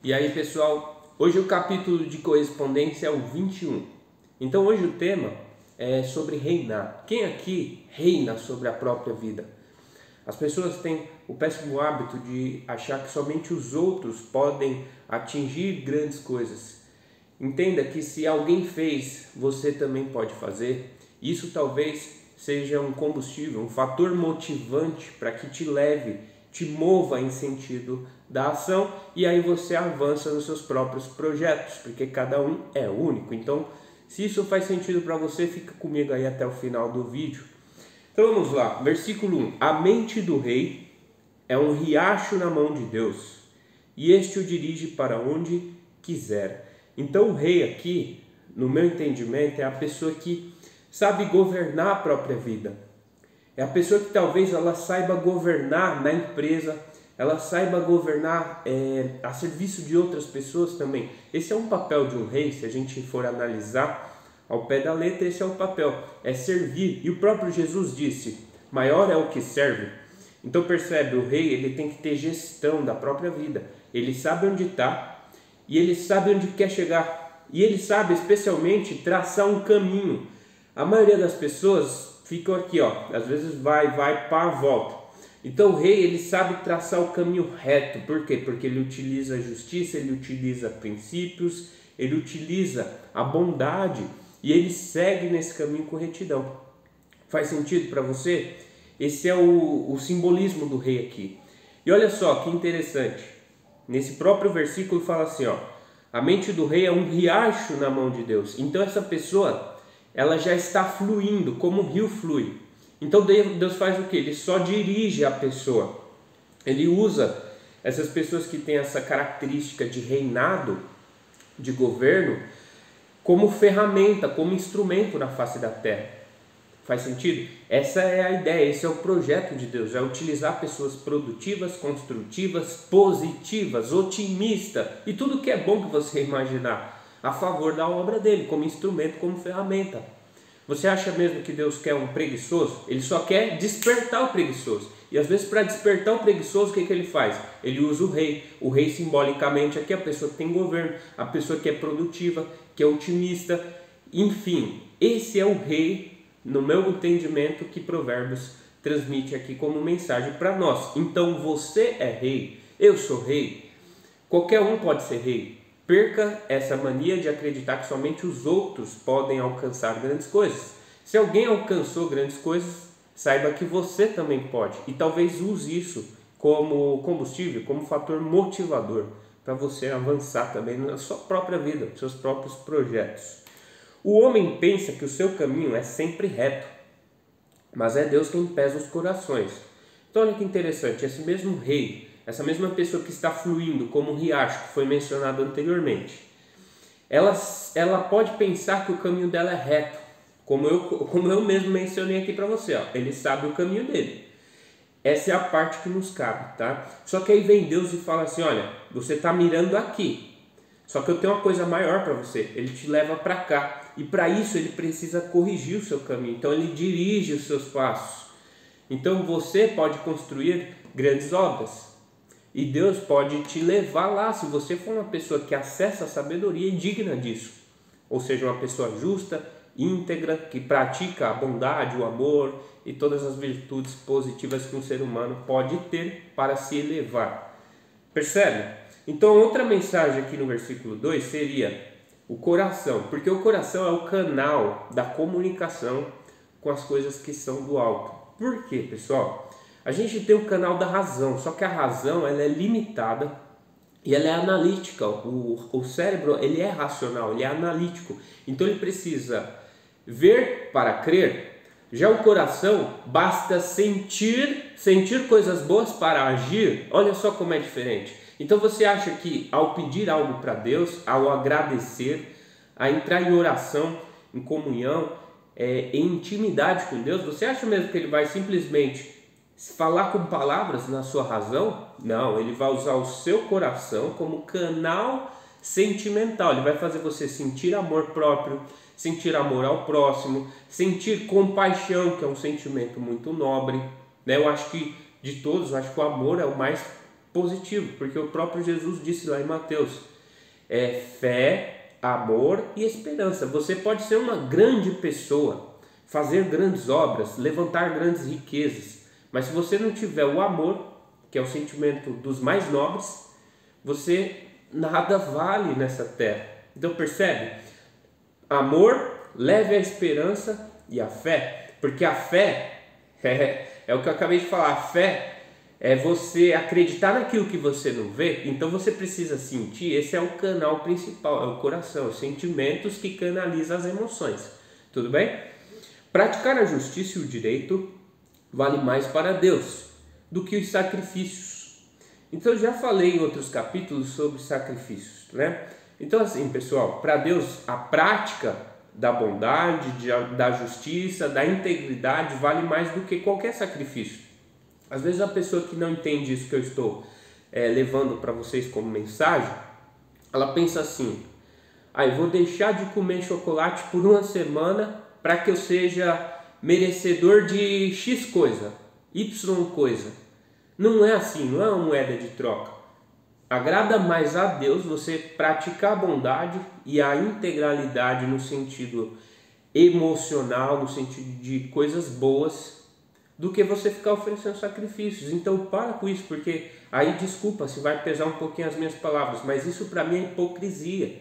E aí, pessoal, hoje o capítulo de correspondência é o 21. Então hoje o tema é sobre reinar. Quem aqui reina sobre a própria vida? As pessoas têm o péssimo hábito de achar que somente os outros podem atingir grandes coisas. Entenda que se alguém fez, você também pode fazer. Isso talvez seja um combustível, um fator motivante para que te leve, te mova em sentido da ação, e aí você avança nos seus próprios projetos, porque cada um é único. Então, se isso faz sentido para você, fica comigo aí até o final do vídeo. Então vamos lá, versículo 1. A mente do rei é um riacho na mão de Deus, e este o dirige para onde quiser. Então o rei aqui, no meu entendimento, é a pessoa que sabe governar a própria vida. É a pessoa que talvez ela saiba governar na empresa, ela saiba governar a serviço de outras pessoas também. Esse é um papel de um rei, se a gente for analisar ao pé da letra, esse é o papel, é servir. E o próprio Jesus disse, maior é o que serve. Então percebe, o rei ele tem que ter gestão da própria vida. Ele sabe onde está e ele sabe onde quer chegar. E ele sabe especialmente traçar um caminho. A maioria das pessoas ficam aqui, ó, às vezes vai, pá, volta. Então o rei ele sabe traçar o caminho reto. Por quê? Porque ele utiliza a justiça, ele utiliza princípios, ele utiliza a bondade e ele segue nesse caminho com retidão. Faz sentido para você? Esse é o simbolismo do rei aqui. E olha só que interessante. Nesse próprio versículo fala assim, ó, a mente do rei é um riacho na mão de Deus. Então essa pessoa, ela já está fluindo, como um rio flui. Então Deus faz o que? Ele só dirige a pessoa. Ele usa essas pessoas que têm essa característica de reinado, de governo, como ferramenta, como instrumento na face da terra. Faz sentido? Essa é a ideia, esse é o projeto de Deus, é utilizar pessoas produtivas, construtivas, positivas, otimistas e tudo que é bom que você imaginar a favor da obra dele, como instrumento, como ferramenta. Você acha mesmo que Deus quer um preguiçoso? Ele só quer despertar o preguiçoso. E às vezes para despertar o preguiçoso, o que ele faz? Ele usa o rei. O rei simbolicamente aqui é a pessoa que tem governo, a pessoa que é produtiva, que é otimista. Enfim, esse é o rei, no meu entendimento, que Provérbios transmite aqui como mensagem para nós. Então você é rei, eu sou rei, qualquer um pode ser rei. Perca essa mania de acreditar que somente os outros podem alcançar grandes coisas. Se alguém alcançou grandes coisas, saiba que você também pode. E talvez use isso como combustível, como fator motivador para você avançar também na sua própria vida, nos seus próprios projetos. O homem pensa que o seu caminho é sempre reto, mas é Deus quem pesa os corações. Então olha que interessante, esse mesmo rei, essa mesma pessoa que está fluindo como um riacho que foi mencionado anteriormente, ela pode pensar que o caminho dela é reto, como eu mesmo mencionei aqui para você, ó, ele sabe o caminho dele. Essa é a parte que nos cabe, tá? Só que aí vem Deus e fala assim, olha, você está mirando aqui, só que eu tenho uma coisa maior para você, ele te leva para cá, e para isso ele precisa corrigir o seu caminho, então ele dirige os seus passos. Então você pode construir grandes obras, e Deus pode te levar lá, se você for uma pessoa que acessa a sabedoria e digna disso, ou seja, uma pessoa justa, íntegra, que pratica a bondade, o amor e todas as virtudes positivas que um ser humano pode ter para se elevar. Percebe? Então outra mensagem aqui no versículo 2 seria o coração, porque o coração é o canal da comunicação com as coisas que são do alto. Por quê, pessoal? A gente tem o canal da razão, só que a razão ela é limitada e ela é analítica. O cérebro ele é racional, ele é analítico, então ele precisa ver para crer. Já o coração basta sentir coisas boas para agir. Olha só como é diferente. Então você acha que ao pedir algo para Deus, ao agradecer, a entrar em oração, em comunhão, em intimidade com Deus, você acha mesmo que ele vai simplesmente falar com palavras na sua razão? Não, ele vai usar o seu coração como canal sentimental. Ele vai fazer você sentir amor próprio, sentir amor ao próximo, sentir compaixão, que é um sentimento muito nobre, né? Eu acho que de todos, eu acho que o amor é o mais positivo, porque o próprio Jesus disse lá em Mateus, fé, amor e esperança. Você pode ser uma grande pessoa, fazer grandes obras, levantar grandes riquezas, mas se você não tiver o amor, que é o sentimento dos mais nobres, você nada vale nessa terra. Então percebe? Amor, leve a esperança e a fé, porque a fé é o que eu acabei de falar, a fé é você acreditar naquilo que você não vê, então você precisa sentir, esse é o canal principal, é o coração, os sentimentos que canalizam as emoções, tudo bem? Praticar a justiça e o direito vale mais para Deus do que os sacrifícios. Então eu já falei em outros capítulos sobre sacrifícios, né? Então assim, pessoal, para Deus a prática da bondade, da justiça, da integridade vale mais do que qualquer sacrifício. Às vezes a pessoa que não entende isso que eu estou levando para vocês como mensagem, ela pensa assim, eu vou deixar de comer chocolate por uma semana para que eu seja merecedor de X coisa, Y coisa. Não é assim, não é uma moeda de troca. Agrada mais a Deus você praticar a bondade e a integralidade no sentido emocional, no sentido de coisas boas, do que você ficar oferecendo sacrifícios. Então para com isso, porque aí, desculpa se vai pesar um pouquinho as minhas palavras, mas isso para mim é hipocrisia,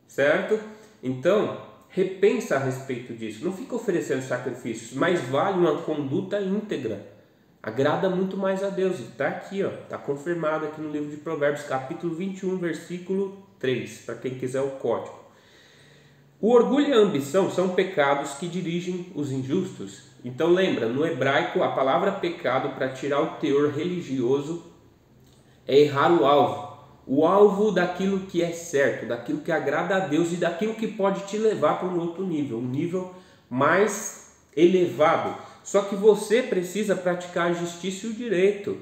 certo? Então repensa a respeito disso, não fica oferecendo sacrifícios, mas vale uma conduta íntegra, agrada muito mais a Deus. Está aqui, está confirmado aqui no livro de Provérbios, capítulo 21, versículo 3, para quem quiser o código. O orgulho e a ambição são pecados que dirigem os injustos. Então lembra, no hebraico a palavra pecado, para tirar o teor religioso, é errar o alvo daquilo que é certo, daquilo que agrada a Deus e daquilo que pode te levar para um outro nível, um nível mais elevado. Só que você precisa praticar a justiça e o direito,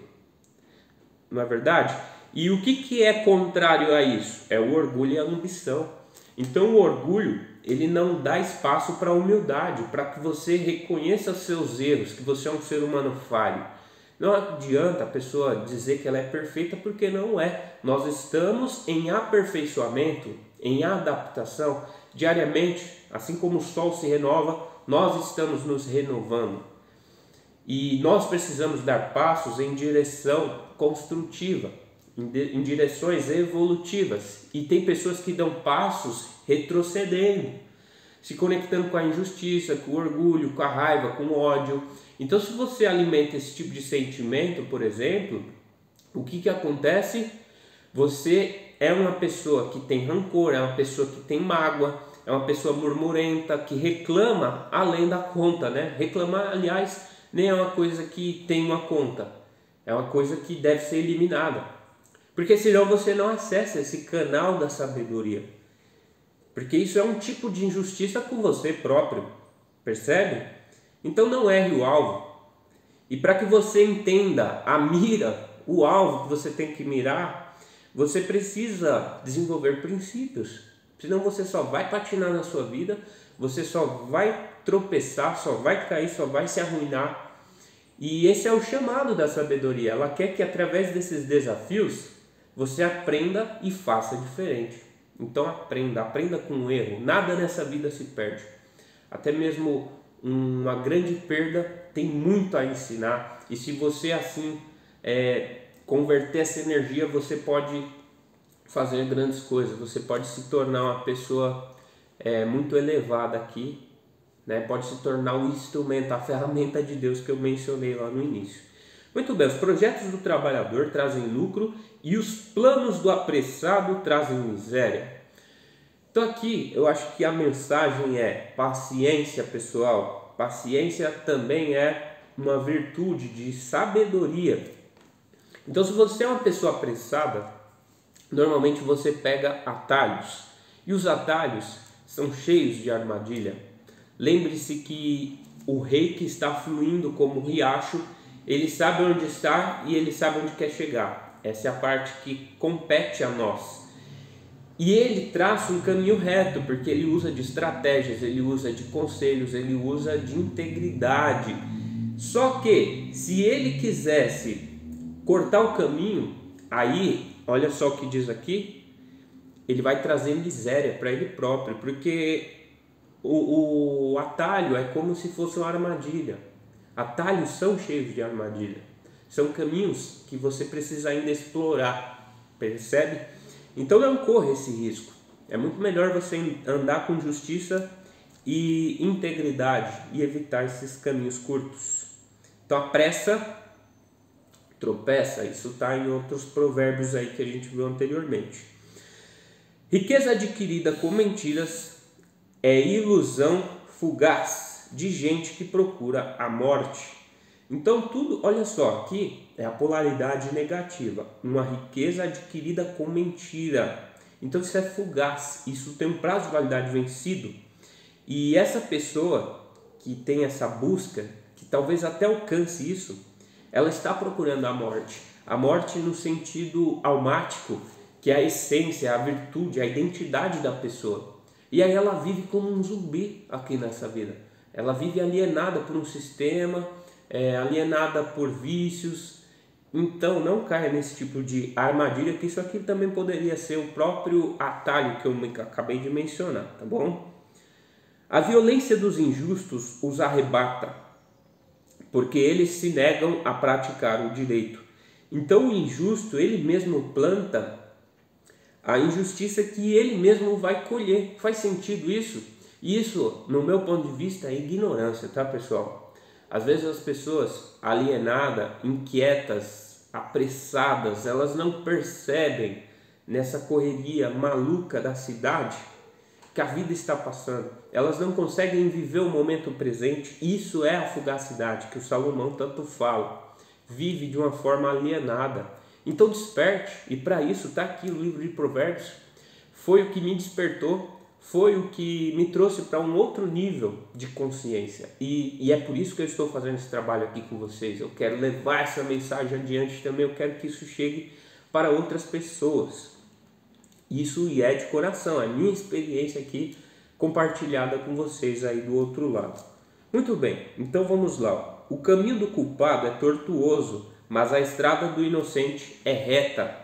não é verdade? E o que é contrário a isso? É o orgulho e a ambição. Então o orgulho, ele não dá espaço para a humildade, para que você reconheça os seus erros, que você é um ser humano falho. Não adianta a pessoa dizer que ela é perfeita, porque não é. Nós estamos em aperfeiçoamento, em adaptação diariamente, assim como o sol se renova, nós estamos nos renovando. E nós precisamos dar passos em direção construtiva, em direções evolutivas. E tem pessoas que dão passos retrocedendo, se conectando com a injustiça, com o orgulho, com a raiva, com o ódio. Então se você alimenta esse tipo de sentimento, por exemplo, o que acontece? Você é uma pessoa que tem rancor, é uma pessoa que tem mágoa, é uma pessoa murmurenta, que reclama além da conta, né? Reclamar, aliás, nem é uma coisa que tem uma conta, é uma coisa que deve ser eliminada, porque senão você não acessa esse canal da sabedoria, porque isso é um tipo de injustiça com você próprio, percebe? Então não erre o alvo, e para que você entenda a mira, o alvo que você tem que mirar, você precisa desenvolver princípios, senão você só vai patinar na sua vida, você só vai tropeçar, só vai cair, só vai se arruinar. E esse é o chamado da sabedoria. Ela quer que através desses desafios você aprenda e faça diferente. Então aprenda com o erro. Nada nessa vida se perde. Até mesmo uma grande perda tem muito a ensinar. E se você assim converter essa energia, você pode fazer grandes coisas. Você pode se tornar uma pessoa muito elevada aqui, né? Pode se tornar o instrumento, a ferramenta de Deus que eu mencionei lá no início. Muito bem, os projetos do trabalhador trazem lucro e os planos do apressado trazem miséria. Então aqui eu acho que a mensagem é paciência, pessoal. Paciência também é uma virtude de sabedoria. Então se você é uma pessoa apressada, normalmente você pega atalhos. E os atalhos são cheios de armadilha. Lembre-se que o rei que está fluindo como um riacho, ele sabe onde está e ele sabe onde quer chegar. Essa é a parte que compete a nós. E ele traça um caminho reto, porque ele usa de estratégias, ele usa de conselhos, ele usa de integridade. Só que, se ele quisesse cortar o caminho, aí, olha só o que diz aqui, ele vai trazer miséria para ele próprio, porque o atalho é como se fosse uma armadilha. Atalhos são cheios de armadilha, são caminhos que você precisa ainda explorar, percebe? Então não corra esse risco, é muito melhor você andar com justiça e integridade e evitar esses caminhos curtos. Então a pressa tropeça, isso está em outros provérbios aí que a gente viu anteriormente. Riqueza adquirida com mentiras é ilusão fugaz de gente que procura a morte. Então tudo, olha só, aqui é a polaridade negativa, uma riqueza adquirida com mentira. Então isso é fugaz, isso tem um prazo de validade vencido. E essa pessoa que tem essa busca, que talvez até alcance isso, ela está procurando a morte no sentido almático, que é a essência, a virtude, a identidade da pessoa. E aí ela vive como um zumbi aqui nessa vida. Ela vive alienada por um sistema, alienada por vícios. Então não caia nesse tipo de armadilha, que isso aqui também poderia ser o próprio atalho que eu acabei de mencionar, tá bom? A violência dos injustos os arrebata, porque eles se negam a praticar o direito. Então o injusto, ele mesmo planta a injustiça que ele mesmo vai colher. Faz sentido isso? Isso, no meu ponto de vista, é ignorância, tá, pessoal? Às vezes as pessoas alienadas, inquietas, apressadas, elas não percebem nessa correria maluca da cidade que a vida está passando. Elas não conseguem viver o momento presente. Isso é a fugacidade que o Salomão tanto fala. Vive de uma forma alienada. Então desperte, e para isso está aqui o livro de Provérbios. Foi o que me despertou, foi o que me trouxe para um outro nível de consciência. E é por isso que eu estou fazendo esse trabalho aqui com vocês. Eu quero levar essa mensagem adiante também, eu quero que isso chegue para outras pessoas. Isso é de coração, é a minha experiência aqui compartilhada com vocês aí do outro lado. Muito bem, então vamos lá. O caminho do culpado é tortuoso, mas a estrada do inocente é reta.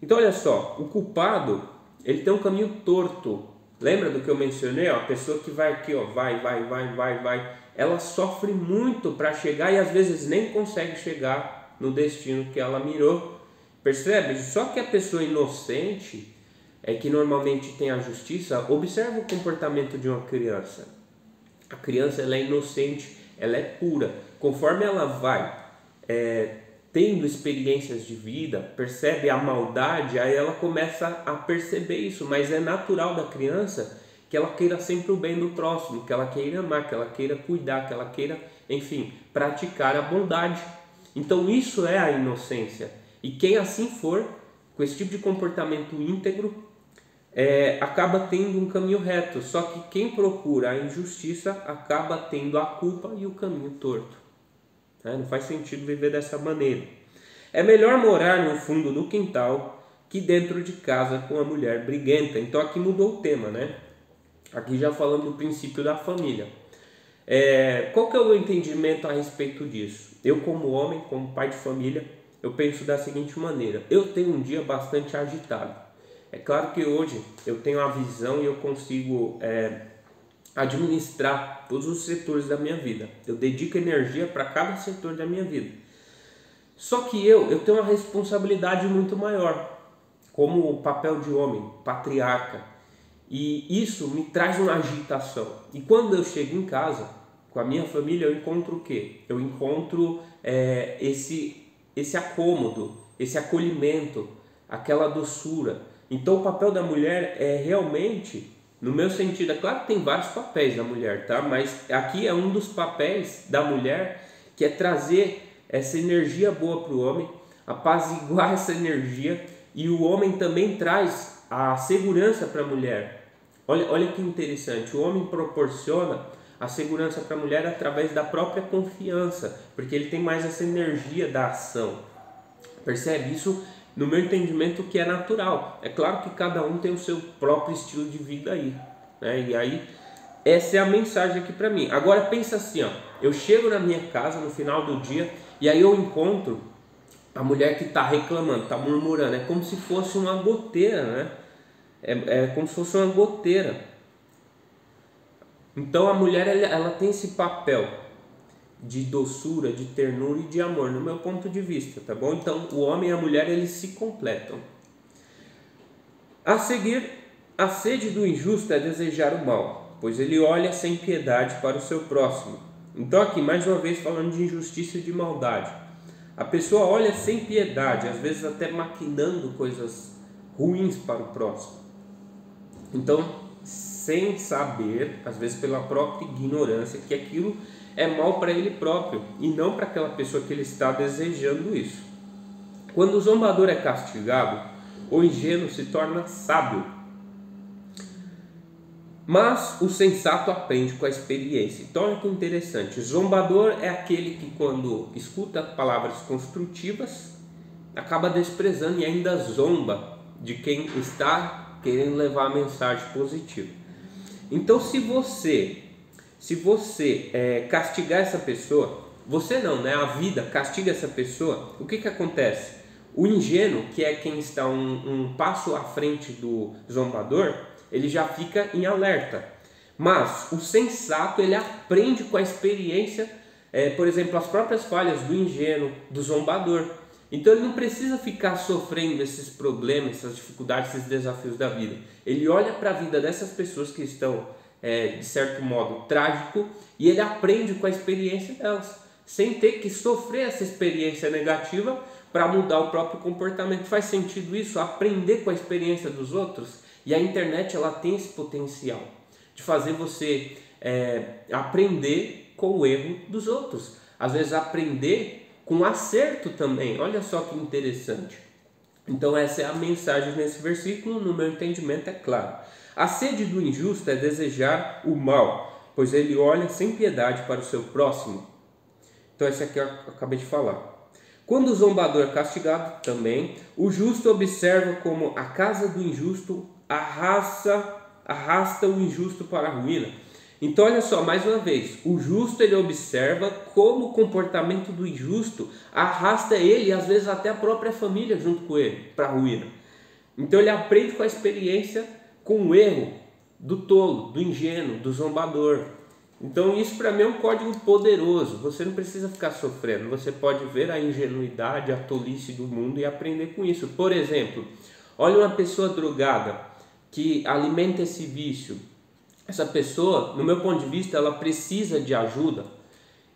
Então olha só, o culpado, ele tem um caminho torto. Lembra do que eu mencionei? A pessoa que vai aqui, vai. Ela sofre muito para chegar e às vezes nem consegue chegar no destino que ela mirou. Percebe? Só que a pessoa inocente, que normalmente tem a justiça, observa o comportamento de uma criança. A criança, ela é inocente, ela é pura. Conforme ela vai tendo experiências de vida, percebe a maldade, aí ela começa a perceber isso. Mas é natural da criança que ela queira sempre o bem do próximo, que ela queira amar, que ela queira cuidar, que ela queira, enfim, praticar a bondade. Então isso é a inocência. E quem assim for, com esse tipo de comportamento íntegro, acaba tendo um caminho reto. Só que quem procura a injustiça acaba tendo a culpa e o caminho torto. Não faz sentido viver dessa maneira. É melhor morar no fundo do quintal que dentro de casa com a mulher briguenta. Então aqui mudou o tema, né? Aqui já falando do princípio da família. Qual que é o meu entendimento a respeito disso? Eu como homem, como pai de família, eu penso da seguinte maneira. Eu tenho um dia bastante agitado. É claro que hoje eu tenho a visão e eu consigo administrar todos os setores da minha vida. Eu dedico energia para cada setor da minha vida. Só que eu tenho uma responsabilidade muito maior, como o papel de homem, patriarca. E isso me traz uma agitação. E quando eu chego em casa, com a minha família, eu encontro o quê? Eu encontro esse acômodo, esse acolhimento, aquela doçura. Então o papel da mulher é realmente, no meu sentido, é claro que tem vários papéis da mulher, tá? Mas aqui é um dos papéis da mulher que é trazer essa energia boa para o homem, apaziguar essa energia, e o homem também traz a segurança para a mulher. Olha que interessante, o homem proporciona a segurança para a mulher através da própria confiança, porque ele tem mais essa energia da ação. Percebe? Isso, no meu entendimento, que é natural. É claro que cada um tem o seu próprio estilo de vida aí, né? E aí, essa é a mensagem aqui para mim. Agora pensa assim, ó, eu chego na minha casa no final do dia e aí eu encontro a mulher que está reclamando, está murmurando, é como se fosse uma goteira, né? É como se fosse uma goteira. Então a mulher ela tem esse papel de doçura, de ternura e de amor, no meu ponto de vista, tá bom? Então o homem e a mulher eles se completam. A seguir, a sede do injusto é desejar o mal, pois ele olha sem piedade para o seu próximo. Então aqui mais uma vez falando de injustiça e de maldade. A pessoa olha sem piedade, às vezes até maquinando coisas ruins para o próximo. Então, sem saber, às vezes pela própria ignorância, que aquilo é mal para ele próprio e não para aquela pessoa que ele está desejando isso. Quando o zombador é castigado, o ingênuo se torna sábio, mas o sensato aprende com a experiência. Então olha que interessante, o zombador é aquele que quando escuta palavras construtivas, acaba desprezando e ainda zomba de quem está querendo levar a mensagem positiva. Então se você castigar essa pessoa, você não, né? A vida castiga essa pessoa, o que acontece? O ingênuo, que é quem está um passo à frente do zombador, ele já fica em alerta. Mas o sensato, ele aprende com a experiência, por exemplo, as próprias falhas do ingênuo, do zombador. Então ele não precisa ficar sofrendo esses problemas, essas dificuldades, esses desafios da vida. Ele olha para a vida dessas pessoas que estão, de certo modo, trágico, e ele aprende com a experiência delas, sem ter que sofrer essa experiência negativa para mudar o próprio comportamento. Faz sentido isso? Aprender com a experiência dos outros? E a internet ela tem esse potencial de fazer você aprender com o erro dos outros. Às vezes aprender com acerto também. Olha só que interessante. Então essa é a mensagem nesse versículo, no meu entendimento é claro. A sede do injusto é desejar o mal, pois ele olha sem piedade para o seu próximo. Então esse aqui eu acabei de falar. Quando o zombador é castigado também, o justo observa como a casa do injusto arrasta o injusto para a ruína. Então olha só, mais uma vez, o justo ele observa como o comportamento do injusto arrasta ele e às vezes até a própria família junto com ele para a ruína. Então ele aprende com a experiência, com o erro do tolo, do ingênuo, do zombador. Então isso para mim é um código poderoso. Você não precisa ficar sofrendo, você pode ver a ingenuidade, a tolice do mundo e aprender com isso. Por exemplo, olha uma pessoa drogada que alimenta esse vício. Essa pessoa, no meu ponto de vista, ela precisa de ajuda.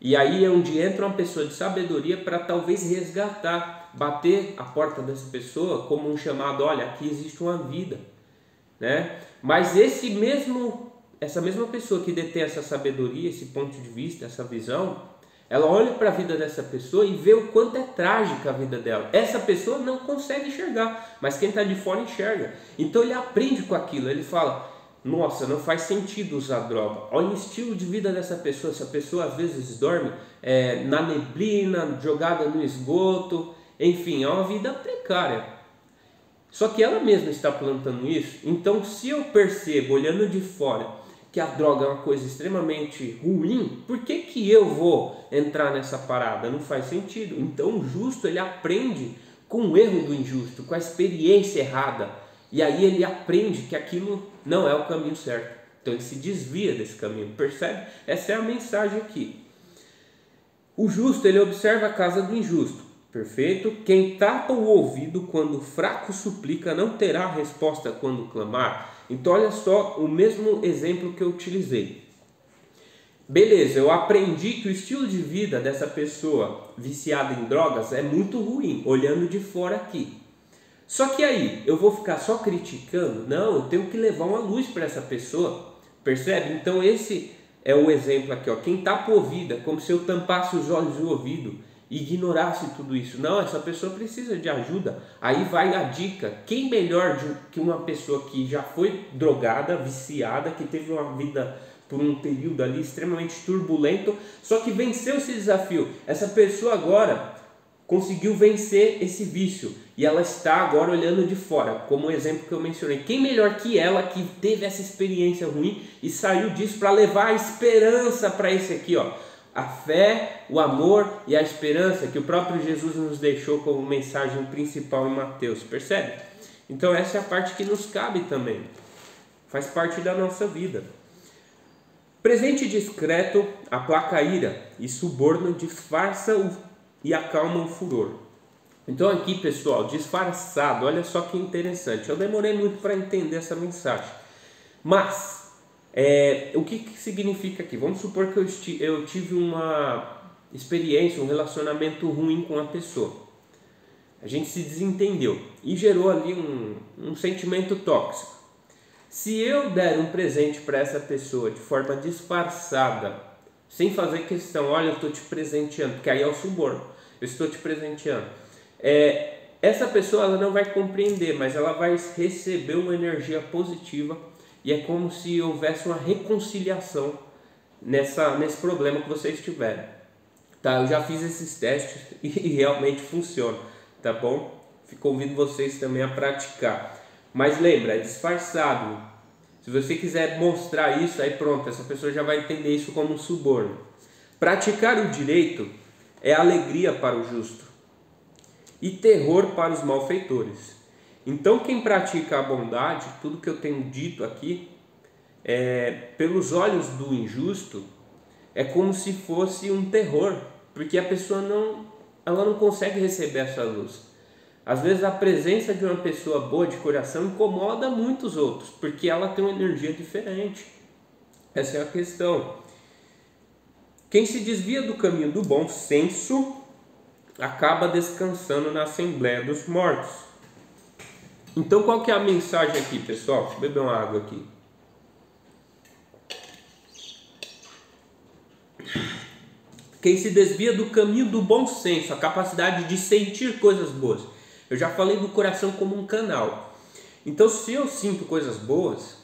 E aí é onde entra uma pessoa de sabedoria para talvez resgatar, bater a porta dessa pessoa como um chamado, olha, aqui existe uma vida, né? Mas essa mesma pessoa que detém essa sabedoria, esse ponto de vista, essa visão, ela olha para a vida dessa pessoa e vê o quanto é trágica a vida dela. Essa pessoa não consegue enxergar, mas quem está de fora enxerga. Então ele aprende com aquilo, ele fala, nossa, não faz sentido usar droga. Olha o estilo de vida dessa pessoa. Essa pessoa às vezes dorme na neblina, jogada no esgoto, enfim, é uma vida precária. Só que ela mesma está plantando isso. Então se eu percebo, olhando de fora, que a droga é uma coisa extremamente ruim, por que eu vou entrar nessa parada? Não faz sentido. Então o justo ele aprende com o erro do injusto, com a experiência errada. E aí ele aprende que aquilo não é o caminho certo. Então ele se desvia desse caminho, percebe? Essa é a mensagem aqui. O justo ele observa a casa do injusto, perfeito? Quem tapa o ouvido quando o fraco suplica não terá resposta quando clamar. Então olha só o mesmo exemplo que eu utilizei. Beleza, eu aprendi que o estilo de vida dessa pessoa viciada em drogas é muito ruim, olhando de fora aqui. Só que aí, eu vou ficar só criticando? Não, eu tenho que levar uma luz para essa pessoa, percebe? Então esse é o exemplo aqui, ó. Quem tapa o ouvido, é como se eu tampasse os olhos e o ouvido e ignorasse tudo isso. Não, essa pessoa precisa de ajuda. Aí vai a dica, quem melhor que uma pessoa que já foi drogada, viciada, que teve uma vida por um período ali extremamente turbulento, só que venceu esse desafio. Essa pessoa agora conseguiu vencer esse vício e ela está agora olhando de fora, como o exemplo que eu mencionei. Quem melhor que ela que teve essa experiência ruim e saiu disso para levar a esperança para esse aqui, ó, a fé, o amor e a esperança que o próprio Jesus nos deixou como mensagem principal em Mateus, percebe? Então essa é a parte que nos cabe também, faz parte da nossa vida. Presente discreto aplaca a ira e suborno disfarça e acalma o furor. Então aqui, pessoal, disfarçado, olha só que interessante, eu demorei muito para entender essa mensagem, mas o que significa aqui? Vamos supor que eu tive uma experiência, um relacionamento ruim com a pessoa. A gente se desentendeu e gerou ali um sentimento tóxico. Se eu der um presente para essa pessoa de forma disfarçada, sem fazer questão, olha, eu estou te presenteando, porque aí é o suborno, eu estou te presenteando. Essa pessoa ela não vai compreender, mas ela vai receber uma energia positiva. E é como se houvesse uma reconciliação nesse problema que vocês tiverem. Tá? Eu já fiz esses testes e realmente funciona, tá bom? Convido vocês também a praticar. Mas lembra, é disfarçado. Se você quiser mostrar isso, aí pronto, essa pessoa já vai entender isso como um suborno. Praticar o direito é alegria para o justo e terror para os malfeitores. Então quem pratica a bondade, tudo que eu tenho dito aqui, pelos olhos do injusto, é como se fosse um terror, porque a pessoa não consegue receber essa luz. Às vezes a presença de uma pessoa boa de coração incomoda muitos outros, porque ela tem uma energia diferente. Essa é a questão. Quem se desvia do caminho do bom senso acaba descansando na Assembleia dos Mortos. Então qual que é a mensagem aqui, pessoal? Deixa eu beber uma água aqui. Quem se desvia do caminho do bom senso, a capacidade de sentir coisas boas. Eu já falei do coração como um canal. Então se eu sinto coisas boas,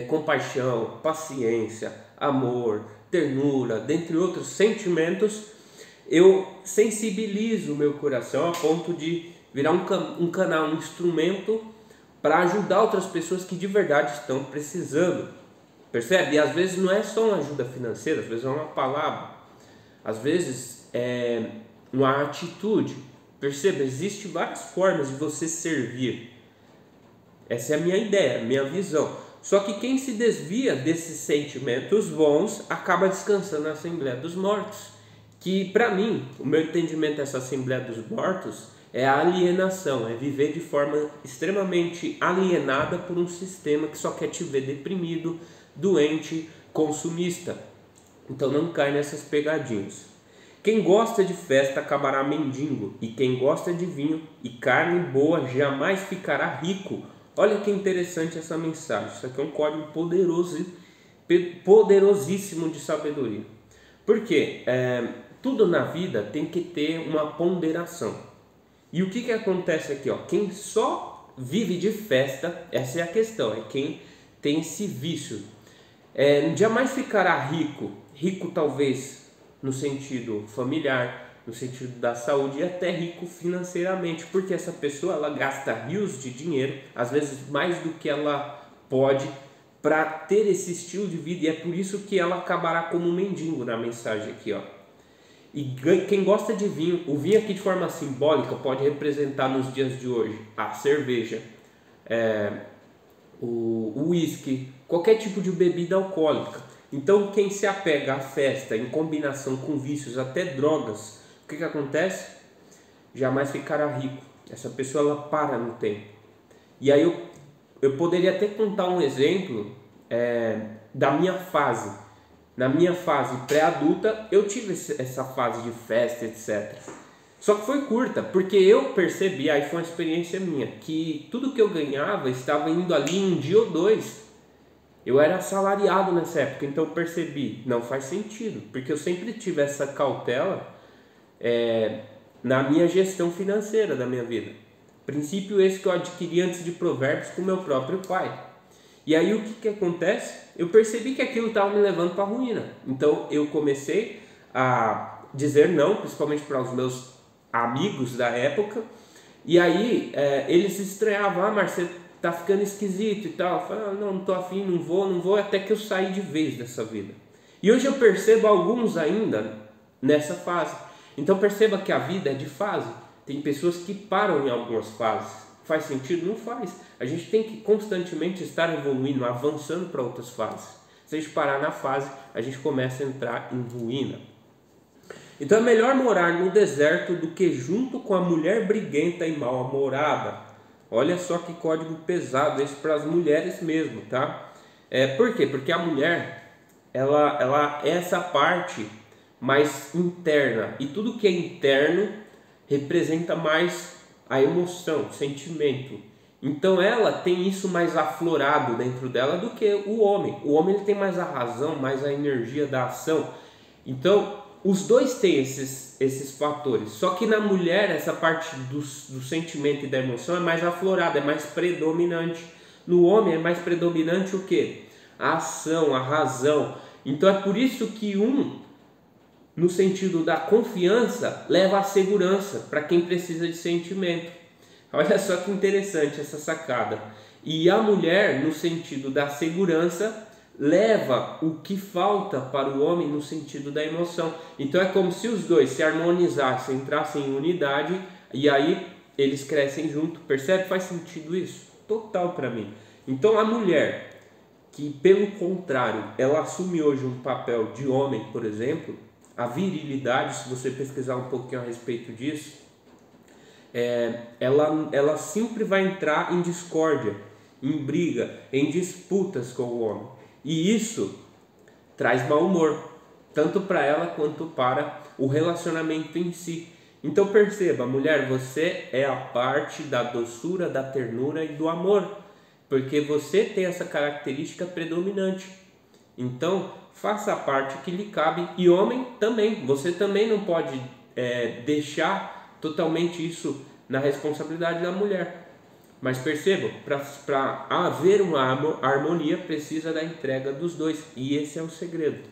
compaixão, paciência, amor, ternura, dentre outros sentimentos, eu sensibilizo o meu coração a ponto de virar um canal, um instrumento para ajudar outras pessoas que de verdade estão precisando. Percebe? E às vezes não é só uma ajuda financeira, às vezes é uma palavra, às vezes é uma atitude. Perceba, existem várias formas de você servir. Essa é a minha ideia, a minha visão. Só que quem se desvia desses sentimentos bons acaba descansando na Assembleia dos Mortos. Que para mim, o meu entendimento dessa Assembleia dos Mortos é a alienação, é viver de forma extremamente alienada por um sistema que só quer te ver deprimido, doente, consumista. Então não cai nessas pegadinhas. Quem gosta de festa acabará mendigo, e quem gosta de vinho e carne boa jamais ficará rico. Olha que interessante essa mensagem, isso aqui é um código poderosíssimo de sabedoria. Porque tudo na vida tem que ter uma ponderação. E o que acontece aqui? Quem só vive de festa, essa é a questão, é quem tem esse vício. Jamais ficará rico, rico talvez no sentido familiar, no sentido da saúde e até rico financeiramente, porque essa pessoa ela gasta rios de dinheiro, às vezes mais do que ela pode, para ter esse estilo de vida, e é por isso que ela acabará como um mendigo na mensagem aqui, E quem gosta de vinho, o vinho aqui de forma simbólica pode representar nos dias de hoje a cerveja, o uísque, qualquer tipo de bebida alcoólica. Então quem se apega à festa em combinação com vícios, até drogas, o que acontece? Jamais ficará rico. Essa pessoa ela para no tempo. E aí eu poderia até contar um exemplo da minha fase. Na minha fase pré-adulta, eu tive essa fase de festa, etc. Só que foi curta, porque eu percebi, aí foi uma experiência minha, que tudo que eu ganhava estava indo ali em um dia ou dois. Eu era assalariado nessa época, então eu percebi, não faz sentido, porque eu sempre tive essa cautela na minha gestão financeira da minha vida. Princípio esse que eu adquiri antes de Provérbios com meu próprio pai. E aí o que acontece? Eu percebi que aquilo estava me levando para a ruína. Então eu comecei a dizer não, principalmente para os meus amigos da época. E aí eles estranhavam, Marcelo, tá ficando esquisito e tal. Eu falei, não tô afim, não vou, até que eu saí de vez dessa vida. E hoje eu percebo alguns ainda nessa fase. Então perceba que a vida é de fase. Tem pessoas que param em algumas fases. Faz sentido? Não faz. A gente tem que constantemente estar evoluindo, avançando para outras fases. Se a gente parar na fase, a gente começa a entrar em ruína. Então é melhor morar no deserto do que junto com a mulher briguenta e mal-amorada. Olha só que código pesado esse para as mulheres mesmo, tá? Por quê? Porque a mulher, ela é essa parte mais interna. E tudo que é interno representa mais a emoção, o sentimento. Então ela tem isso mais aflorado dentro dela do que o homem. O homem ele tem mais a razão, mais a energia da ação. Então os dois têm esses fatores. Só que na mulher essa parte do sentimento e da emoção é mais aflorada, é mais predominante. No homem é mais predominante o quê? A ação, a razão. Então é por isso que no sentido da confiança, leva à segurança para quem precisa de sentimento. Olha só que interessante essa sacada. E a mulher, no sentido da segurança, leva o que falta para o homem no sentido da emoção. Então é como se os dois se harmonizassem, entrassem em unidade e aí eles crescem junto. Percebe? Faz sentido isso? Total para mim. Então a mulher que, pelo contrário, ela assume hoje um papel de homem, por exemplo, a virilidade, se você pesquisar um pouquinho a respeito disso, ela sempre vai entrar em discórdia, em briga, em disputas com o homem. E isso traz mau humor, tanto para ela quanto para o relacionamento em si. Então perceba, mulher, você é a parte da doçura, da ternura e do amor, porque você tem essa característica predominante. Então faça a parte que lhe cabe. E homem também, você também não pode deixar totalmente isso na responsabilidade da mulher. Mas percebam, para haver uma harmonia precisa da entrega dos dois, e esse é o segredo.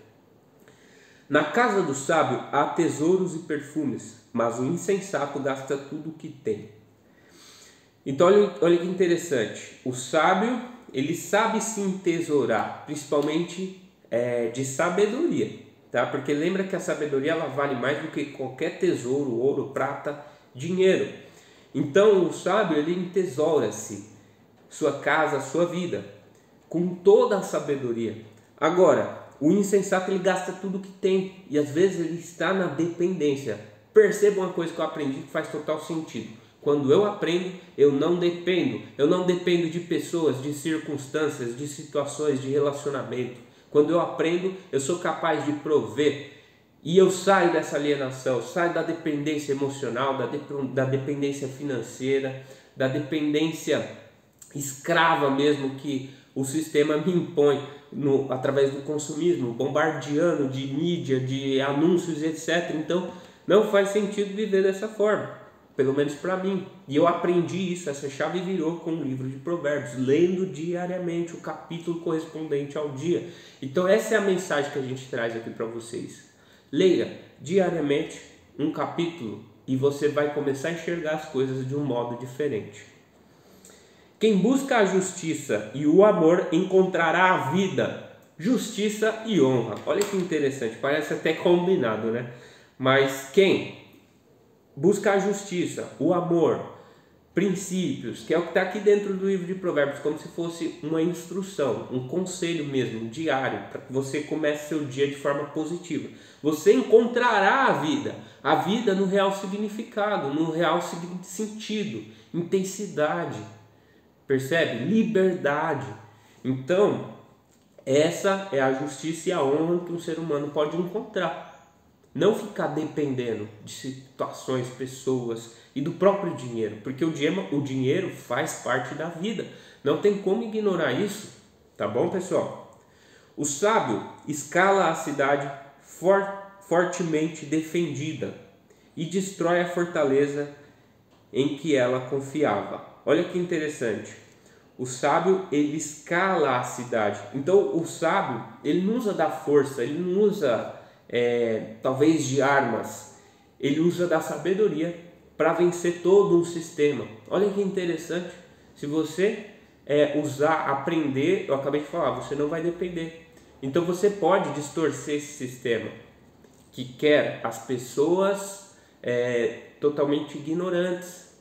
Na casa do sábio há tesouros e perfumes, mas o insensato gasta tudo o que tem. Então olha que interessante, o sábio ele sabe se entesourar, principalmente de sabedoria, tá? Porque lembra que a sabedoria ela vale mais do que qualquer tesouro, ouro, prata, dinheiro. Então o sábio ele entesoura-se sua casa, sua vida, com toda a sabedoria. Agora, o insensato ele gasta tudo que tem e às vezes ele está na dependência. Perceba uma coisa que eu aprendi que faz total sentido. Quando eu aprendo, eu não dependo. Eu não dependo de pessoas, de circunstâncias, de situações, de relacionamento. Quando eu aprendo, eu sou capaz de prover. E eu saio dessa alienação, saio da dependência emocional, da dependência financeira, da dependência escrava mesmo que o sistema me impõe através do consumismo, bombardeando de mídia, de anúncios, etc. Então, não faz sentido viver dessa forma, pelo menos para mim. E eu aprendi isso, essa chave virou com o livro de Provérbios, lendo diariamente o capítulo correspondente ao dia. Então, essa é a mensagem que a gente traz aqui para vocês. Leia diariamente um capítulo e você vai começar a enxergar as coisas de um modo diferente. Quem busca a justiça e o amor encontrará a vida, justiça e honra. Olha que interessante, parece até combinado, né? Mas quem busca a justiça, o amor, princípios, que é o que está aqui dentro do livro de Provérbios, como se fosse uma instrução, um conselho mesmo, diário, para que você comece seu dia de forma positiva. Você encontrará a vida no real significado, no real sentido, intensidade, percebe? Liberdade. Então, essa é a justiça e a honra que um ser humano pode encontrar. Não ficar dependendo de situações, pessoas e do próprio dinheiro, porque o dinheiro faz parte da vida. Não tem como ignorar isso, tá bom, pessoal? O sábio escala a cidade fortemente defendida e destrói a fortaleza em que ela confiava. Olha que interessante. O sábio, ele escala a cidade. Então, o sábio, ele não usa da força, ele não usa talvez de armas, ele usa da sabedoria para vencer todo um sistema. Olha que interessante, se você aprender, eu acabei de falar, você não vai depender. Então você pode distorcer esse sistema que quer as pessoas totalmente ignorantes,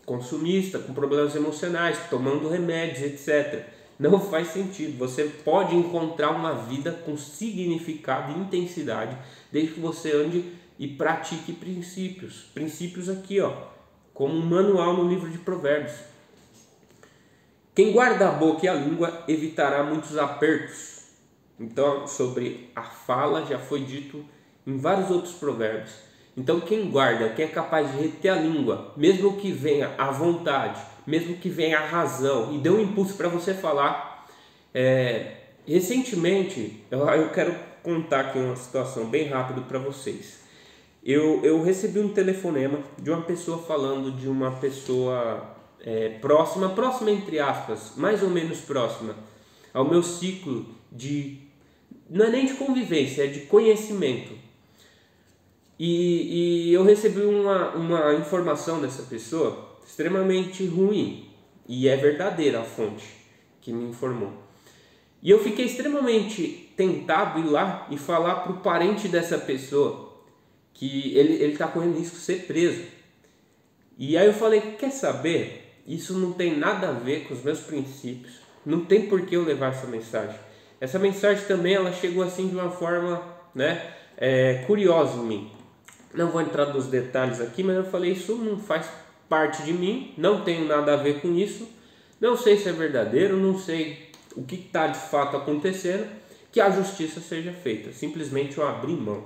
consumistas, com problemas emocionais, tomando remédios, etc. Não faz sentido. Você pode encontrar uma vida com significado e intensidade desde que você ande e pratique princípios. Princípios aqui, ó, como um manual no livro de Provérbios. Quem guarda a boca e a língua evitará muitos apertos. Então, sobre a fala já foi dito em vários outros provérbios. Então, quem guarda, quem é capaz de reter a língua, mesmo que venha a vontade, mesmo que venha a razão e dê um impulso para você falar. Recentemente, eu quero contar aqui uma situação bem rápido para vocês. Eu recebi um telefonema de uma pessoa falando de uma pessoa próxima entre aspas, mais ou menos próxima ao meu ciclo não é nem de convivência, é de conhecimento. E eu recebi uma informação dessa pessoa extremamente ruim, e é verdadeira a fonte que me informou. E eu fiquei extremamente tentado ir lá e falar para o parente dessa pessoa que ele está correndo risco de ser preso. E aí eu falei, quer saber? Isso não tem nada a ver com os meus princípios, não tem por que eu levar essa mensagem. Essa mensagem também ela chegou assim de uma forma curiosa em mim. Não vou entrar nos detalhes aqui, mas eu falei, isso não faz parte de mim, não tenho nada a ver com isso, não sei se é verdadeiro, não sei o que está de fato acontecendo, que a justiça seja feita, simplesmente eu abri mão.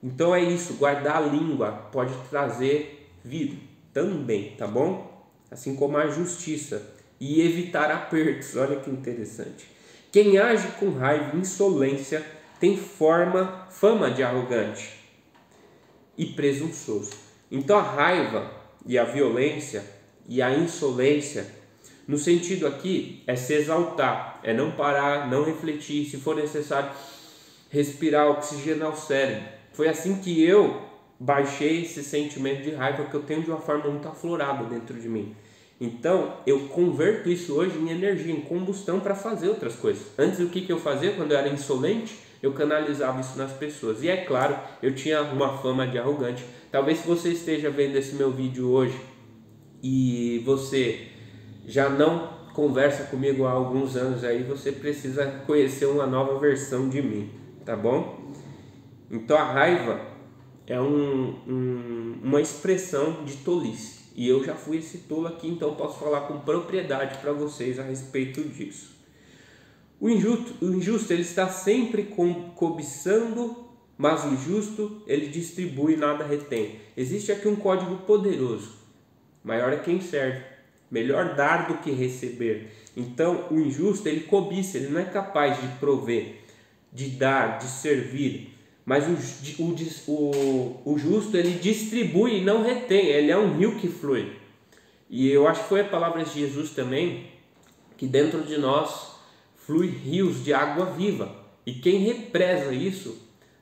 Então é isso, guardar a língua pode trazer vida também, tá bom? Assim como a justiça, e evitar apertos, olha que interessante. Quem age com raiva e insolência tem fama de arrogante e presunçoso. Então a raiva e a violência e a insolência, no sentido aqui, é se exaltar, é não parar, não refletir, se for necessário respirar, oxigenar o cérebro. Foi assim que eu baixei esse sentimento de raiva que eu tenho de uma forma muito aflorada dentro de mim. Então eu converto isso hoje em energia, em combustão para fazer outras coisas. Antes o que eu fazia quando eu era insolente? Eu canalizava isso nas pessoas. E é claro, eu tinha uma fama de arrogante. Talvez se você esteja vendo esse meu vídeo hoje e você já não conversa comigo há alguns anos aí, você precisa conhecer uma nova versão de mim, tá bom? Então a raiva é uma expressão de tolice. E eu já fui esse tolo aqui, então posso falar com propriedade para vocês a respeito disso. O injusto ele está sempre cobiçando, mas o justo ele distribui e nada retém. Existe aqui um código poderoso. Maior é quem serve. Melhor dar do que receber. Então o injusto ele cobiça, ele não é capaz de prover, de dar, de servir. Mas o justo ele distribui e não retém, ele é um rio que flui. E eu acho que foi a palavra de Jesus também, que dentro de nós flui rios de água viva. E quem represa isso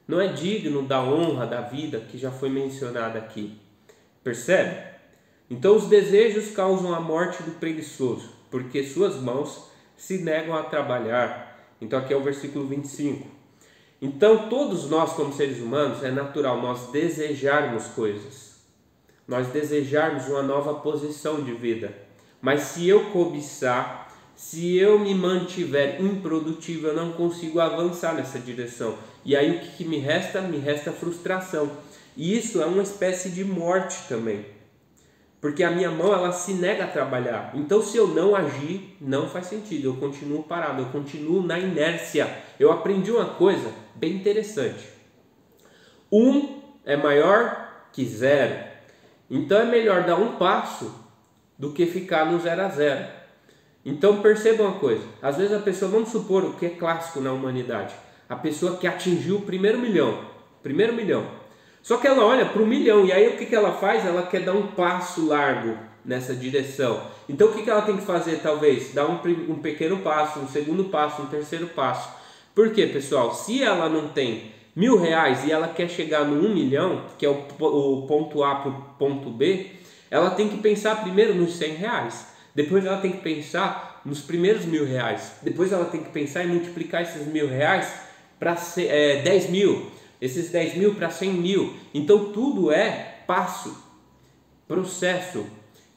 não é digno da honra, da vida que já foi mencionada aqui. Percebe? Então os desejos causam a morte do preguiçoso, porque suas mãos se negam a trabalhar. Então aqui é o versículo 25. Então todos nós como seres humanos é natural nós desejarmos coisas, nós desejarmos uma nova posição de vida, mas se eu cobiçar, se eu me mantiver improdutivo, eu não consigo avançar nessa direção, e aí o que me resta? Me resta frustração, e isso é uma espécie de morte também, porque a minha mão ela se nega a trabalhar. Então se eu não agir, não faz sentido, eu continuo parado, eu continuo na inércia. Eu aprendi uma coisa bem interessante: 1 é maior que 0. Então é melhor dar um passo do que ficar no 0 a 0. Então perceba uma coisa, às vezes a pessoa, vamos supor o que é clássico na humanidade, a pessoa que atingiu o primeiro milhão, só que ela olha para o milhão e aí o que ela faz? Ela quer dar um passo largo nessa direção. Então o que ela tem que fazer? Talvez dar um pequeno passo, um segundo passo, um terceiro passo. Por quê, pessoal? Se ela não tem R$1.000 e ela quer chegar no 1 milhão, que é o ponto A para o ponto B, ela tem que pensar primeiro nos R$100. Depois ela tem que pensar nos primeiros R$1.000. Depois ela tem que pensar em multiplicar esses R$1.000 para 10 mil, esses 10 mil para 100 mil. Então tudo é passo, processo.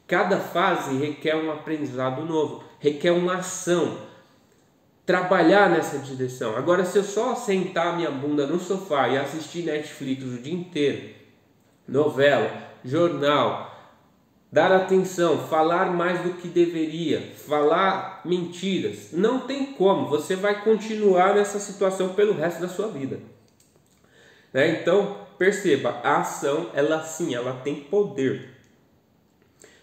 Cada fase requer um aprendizado novo, requer uma ação, trabalhar nessa direção. Agora, se eu só sentar minha bunda no sofá e assistir Netflix o dia inteiro, novela, jornal, dar atenção, falar mais do que deveria, falar mentiras, não tem como, você vai continuar nessa situação pelo resto da sua vida, né? Então perceba, a ação, ela sim, ela tem poder.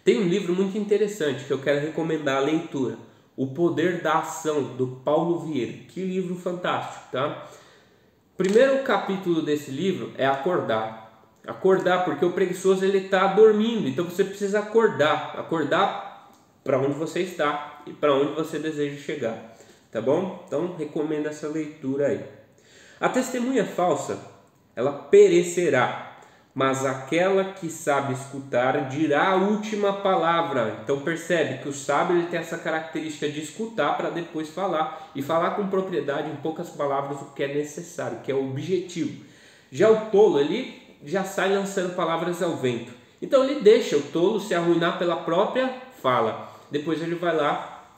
Tem um livro muito interessante que eu quero recomendar a leitura, O Poder da Ação, do Paulo Vieira. Que livro fantástico, tá? Primeiro capítulo desse livro é acordar. Acordar, porque o preguiçoso ele está dormindo, então você precisa acordar para onde você está e para onde você deseja chegar, tá bom? Então recomendo essa leitura aí. A testemunha falsa, ela perecerá, mas aquela que sabe escutar dirá a última palavra. Então percebe que o sábio ele tem essa característica de escutar para depois falar, e falar com propriedade, em poucas palavras, o que é necessário, que é o objetivo. Já o tolo, ele já sai lançando palavras ao vento. Então ele deixa o tolo se arruinar pela própria fala. Depois ele vai lá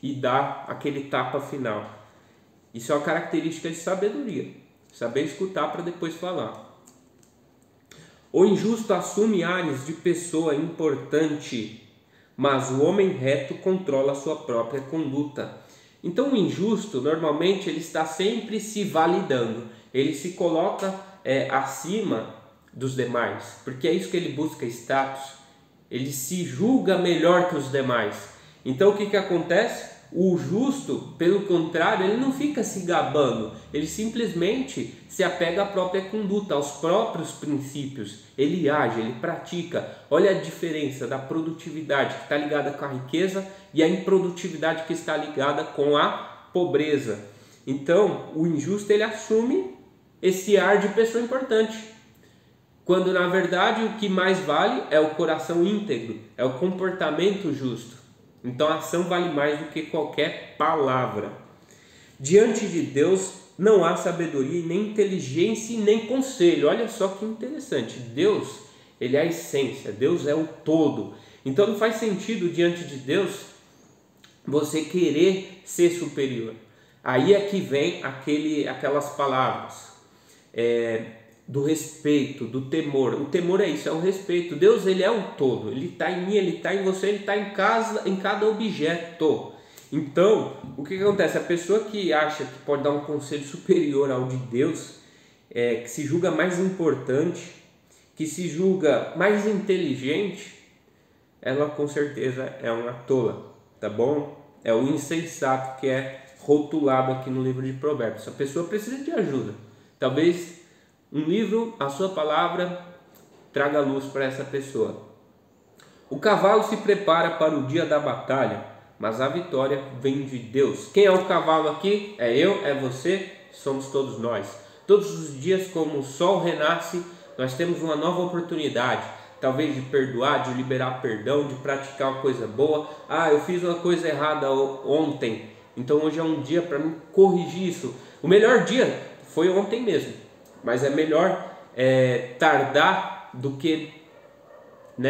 e dá aquele tapa final. Isso é uma característica de sabedoria. Saber escutar para depois falar. O injusto assume ares de pessoa importante, mas o homem reto controla a sua própria conduta. Então o injusto, normalmente, ele está sempre se validando. Ele se coloca acima dos demais, porque é isso que ele busca, status. Ele se julga melhor que os demais. Então o que acontece? O justo, pelo contrário, ele não fica se gabando, ele simplesmente se apega à própria conduta, aos próprios princípios. Ele age, ele pratica. Olha a diferença da produtividade que está ligada com a riqueza e a improdutividade que está ligada com a pobreza. Então o injusto ele assume esse ar de pessoa importante, quando na verdade o que mais vale é o coração íntegro, é o comportamento justo. Então a ação vale mais do que qualquer palavra. Diante de Deus não há sabedoria, nem inteligência e nem conselho. Olha só que interessante. Deus, ele é a essência, Deus é o todo. Então não faz sentido diante de Deus você querer ser superior. Aí é que vem aquelas palavras do respeito, do temor. O temor é isso, é o respeito. Deus, ele é o todo, ele está em mim, ele está em você, ele está em cada objeto. Então, o que acontece? A pessoa que acha que pode dar um conselho superior ao de Deus, que se julga mais importante, que se julga mais inteligente, ela com certeza é uma tola, tá bom? É o insensato que é rotulado aqui no livro de Provérbios. A pessoa precisa de ajuda. Talvez um livro, a sua palavra, traga luz para essa pessoa. O cavalo se prepara para o dia da batalha, mas a vitória vem de Deus. Quem é o cavalo aqui? É eu, é você, somos todos nós. Todos os dias, como o sol renasce, nós temos uma nova oportunidade, talvez de perdoar, de liberar perdão, de praticar uma coisa boa. Eu fiz uma coisa errada ontem, então hoje é um dia para mim corrigir isso. O melhor dia foi ontem mesmo, mas é melhor tardar do que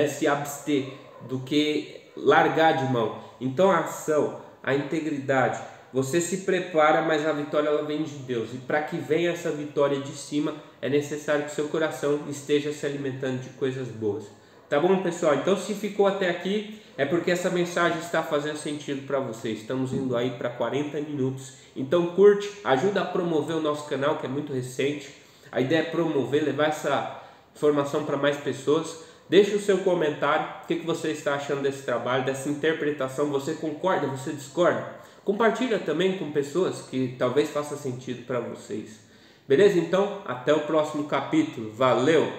se abster, do que largar de mão. Então a ação, a integridade, você se prepara, mas a vitória ela vem de Deus. E para que venha essa vitória de cima, é necessário que seu coração esteja se alimentando de coisas boas. Tá bom, pessoal? Então se ficou até aqui, é porque essa mensagem está fazendo sentido para você. Estamos indo aí para 40 minutos. Então curte, ajuda a promover o nosso canal, que é muito recente. A ideia é promover, levar essa informação para mais pessoas. Deixe o seu comentário, o que você está achando desse trabalho, dessa interpretação. Você concorda, você discorda? Compartilha também com pessoas que talvez faça sentido para vocês. Beleza? Então, até o próximo capítulo. Valeu!